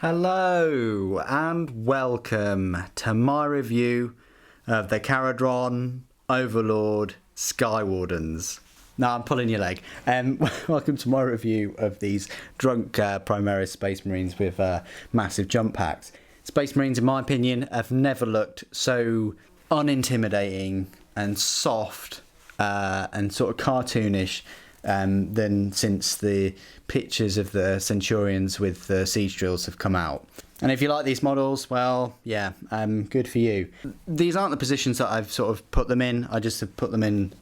Hello and welcome to my review of the Caradron Overlord Skywardens. No, I'm pulling your leg. Welcome to my review of these drunk Primaris Space Marines with massive jump packs. Space Marines, in my opinion, have never looked so unintimidating and soft and sort of cartoonish than since the pictures of the Centurions with the siege drills have come out. And if you like these models, well, yeah, good for you. These aren't the positions that I've sort of put them in. I just have put them in,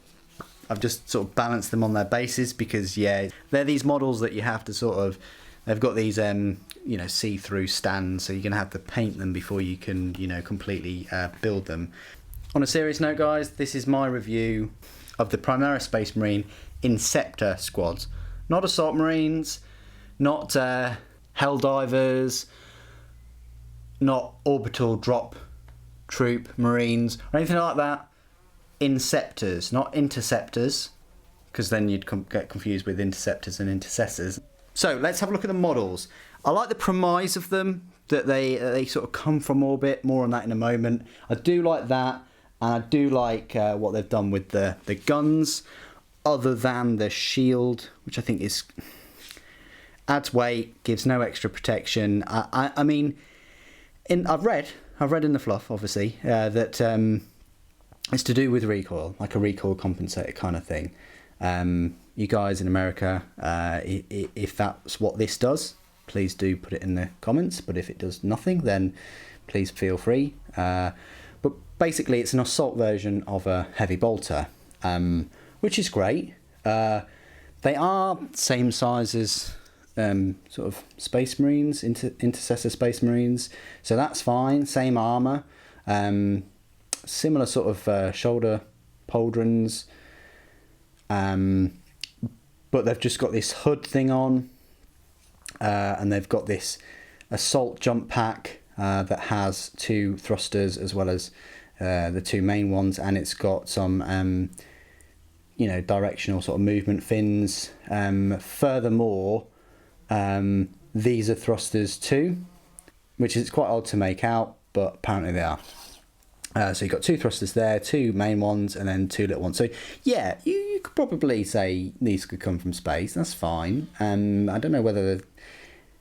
I've just sort of balanced them on their bases because, yeah, they're these models that you have to sort of, they've got these, you know, see-through stands, so you're going to have to paint them before you can, you know, completely build them. On a serious note, guys, this is my review of the Primaris Space Marine Inceptor squads. Not Assault Marines, not Helldivers, not Orbital Drop Troop Marines, or anything like that. Inceptors, not Interceptors, because then you'd get confused with Interceptors and Intercessors. So let's have a look at the models. I like the premise of them, that they sort of come from orbit. More on that in a moment. I do like that, and I do like what they've done with the guns, other than the shield, which I think is adds weight, gives no extra protection. I mean, I've read in the fluff, obviously, that it's to do with recoil, like a recoil compensator kind of thing. You guys in America, if that's what this does, please do put it in the comments. But if it does nothing, then please feel free. But basically, it's an assault version of a heavy bolter, which is great. They are same size as sort of Space Marines, Intercessor Space Marines, so that's fine. Same armour, similar sort of shoulder pauldrons, but they've just got this hood thing on, and they've got this assault jump pack that has two thrusters as well as the two main ones, and it's got some you know, directional sort of movement fins. Furthermore, these are thrusters too, which is quite odd to make out, but apparently they are. So you've got two thrusters there, two main ones, and then two little ones. So yeah, you could probably say these could come from space. That's fine. I don't know whether,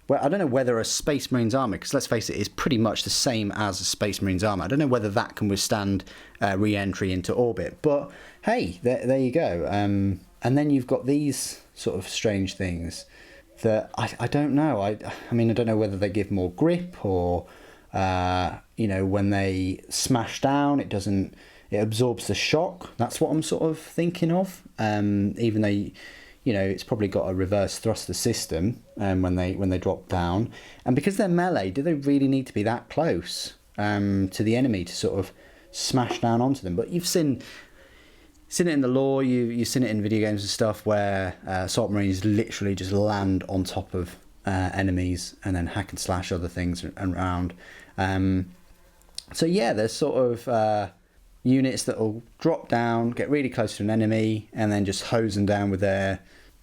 well, I don't know whether a Space Marines armor, because let's face it, it's pretty much the same as a Space Marines armor. I don't know whether that can withstand re-entry into orbit, but hey, there you go. And then you've got these sort of strange things that I don't know. I mean, I don't know whether they give more grip or, you know, when they smash down, it absorbs the shock. That's what I'm sort of thinking of. Even though, you know, it's probably got a reverse thruster system when they drop down. And because they're melee, do they really need to be that close to the enemy to sort of smash down onto them? But you've seen it in the lore, you've seen it in video games and stuff where Assault Marines literally just land on top of enemies and then hack and slash other things around. So yeah, there's sort of units that will drop down, get really close to an enemy, and then just hose them down with their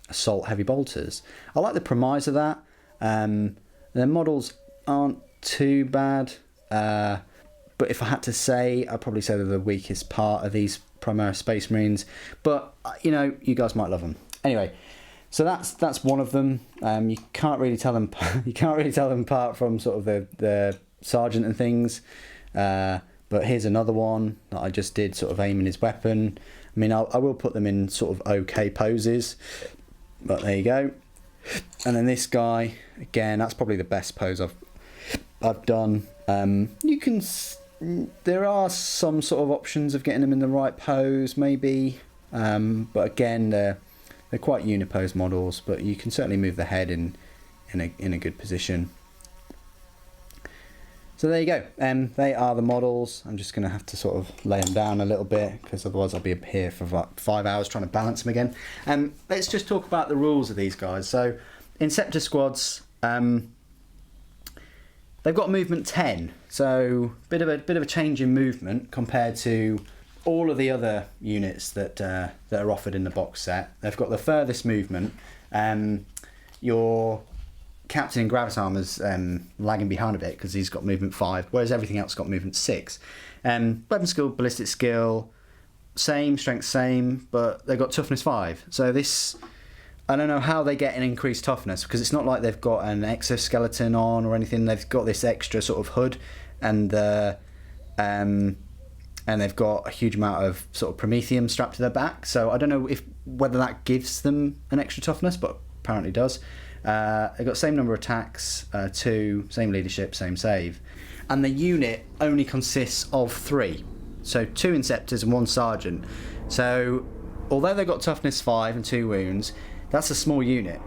assault heavy bolters. I like the premise of that. Their models aren't too bad, but if I had to say, I'd probably say they're the weakest part of these Primaris Space Marines. But you know, you guys might love them. Anyway, so that's one of them. You can't really tell them. You can't really tell them apart from sort of the sergeant and things. But here's another one that I just did, sort of aiming his weapon. I mean, I will put them in sort of okay poses, but there you go. And then this guy, again, that's probably the best pose I've done. You can, there are some sort of options of getting them in the right pose, maybe, but again, they're quite unipose models. But you can certainly move the head in a good position. So there you go. They are the models. I'm just going to have to sort of lay them down a little bit because otherwise I'll be up here for about 5 hours trying to balance them again. Let's just talk about the rules of these guys. So Inceptor squads, they've got movement 10. So bit of a change in movement compared to all of the other units that are offered in the box set. They've got the furthest movement. Your Captain in Gravis Armor's lagging behind a bit because he's got movement 5, whereas everything else got movement 6. Weapon skill, ballistic skill, same, strength same, but they've got toughness 5. So this, I don't know how they get an increased toughness, because it's not like they've got an exoskeleton on or anything. They've got this extra sort of hood, and they've got a huge amount of sort of promethium strapped to their back. So I don't know whether that gives them an extra toughness, but apparently does. They've got same number of attacks, 2, same leadership, same save. And the unit only consists of 3. So 2 Inceptors and 1 Sergeant. So although they've got toughness 5 and 2 wounds, that's a small unit.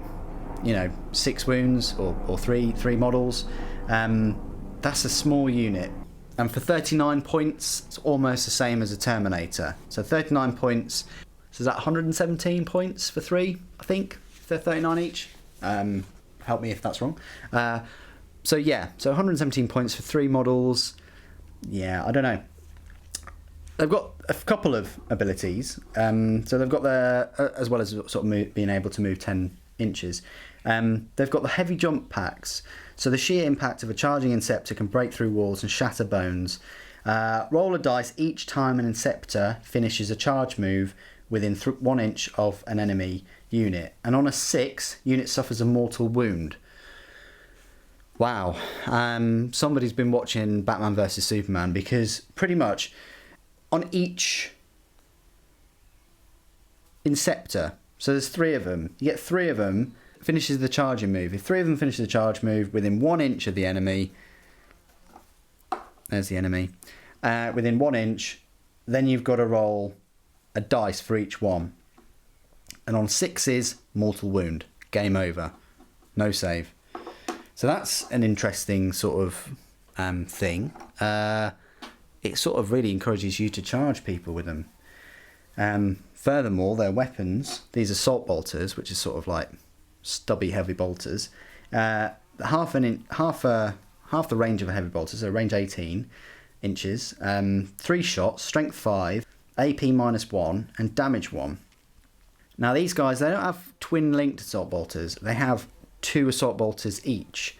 6 wounds or 3 models. That's a small unit. And for 39 points, it's almost the same as a Terminator. So 39 points. So is that 117 points for 3, I think? If they're 39 each. Help me if that's wrong. So 117 points for 3 models. Yeah, I don't know. They've got a couple of abilities. So they've got as well as sort of being able to move 10 inches. They've got the heavy jump packs. So the sheer impact of a charging Inceptor can break through walls and shatter bones. Roll a dice each time an Inceptor finishes a charge move within 1 inch of an enemy unit. And on a 6, unit suffers a mortal wound. Wow. Somebody's been watching Batman vs Superman, because pretty much on each Inceptor, so there's 3 of them, you get 3 of them, finishes the charging move. If 3 of them finish the charge move within 1 inch of the enemy, there's the enemy, within 1 inch, then you've got to roll a dice for each one. And on 6s, mortal wound, game over, no save. So that's an interesting sort of thing. It sort of really encourages you to charge people with them. Furthermore, their weapons, these assault bolters, which is sort of like stubby heavy bolters, half the range of a heavy bolter, so range 18 inches, 3 shots, strength 5, AP -1, and damage 1. Now these guys, they don't have twin linked assault bolters, they have 2 assault bolters each.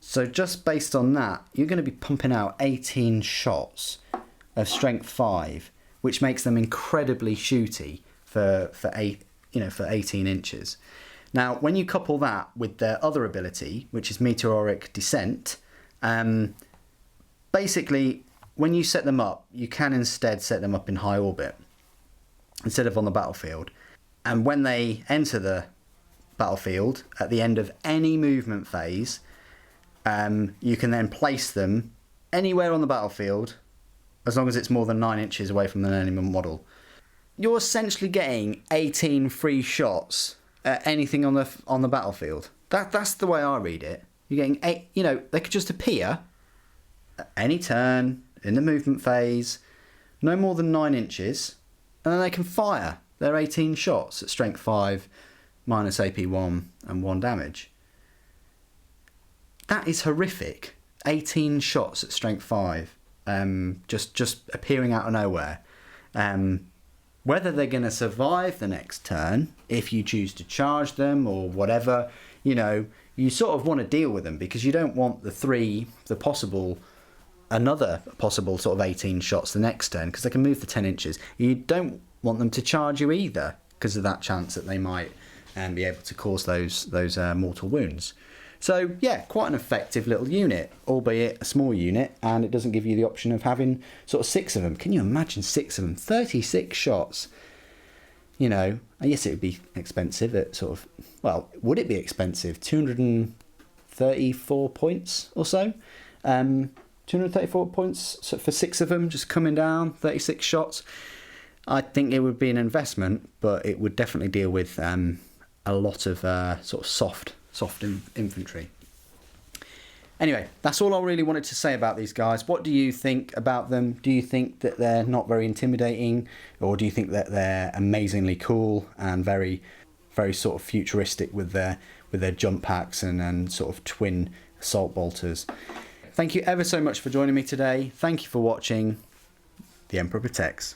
So just based on that, you're going to be pumping out 18 shots of strength 5, which makes them incredibly shooty for 18 inches. Now, when you couple that with their other ability, which is Meteoric Descent, basically, when you set them up, you can instead set them up in high orbit instead of on the battlefield. And when they enter the battlefield, at the end of any movement phase, you can then place them anywhere on the battlefield, as long as it's more than 9 inches away from the enemy model. You're essentially getting 18 free shots at anything on the battlefield. That's the way I read it. You're getting 8. They could just appear at any turn in the movement phase, no more than 9 inches, and then they can fire their 18 shots at strength 5 minus AP 1 and 1 damage. That is horrific. 18 shots at strength 5, just appearing out of nowhere. Whether they're going to survive the next turn, if you choose to charge them or whatever, you sort of want to deal with them, because you don't want another possible sort of 18 shots the next turn, because they can move for 10 inches. You don't want them to charge you either, because of that chance that they might be able to cause those mortal wounds. So yeah, quite an effective little unit, albeit a small unit, and it doesn't give you the option of having sort of 6 of them. Can you imagine 6 of them? 36 shots. Yes, it would be expensive at sort of, well, would it be expensive? 234 points or so. 234 points for 6 of them, just coming down, 36 shots. I think it would be an investment, but it would definitely deal with a lot of sort of soft infantry. Anyway, that's all I really wanted to say about these guys. What do you think about them? Do you think that they're not very intimidating, or do you think that they're amazingly cool and very, very sort of futuristic with their jump packs and sort of twin assault bolters? Thank you ever so much for joining me today. Thank you for watching. The Emperor Protects.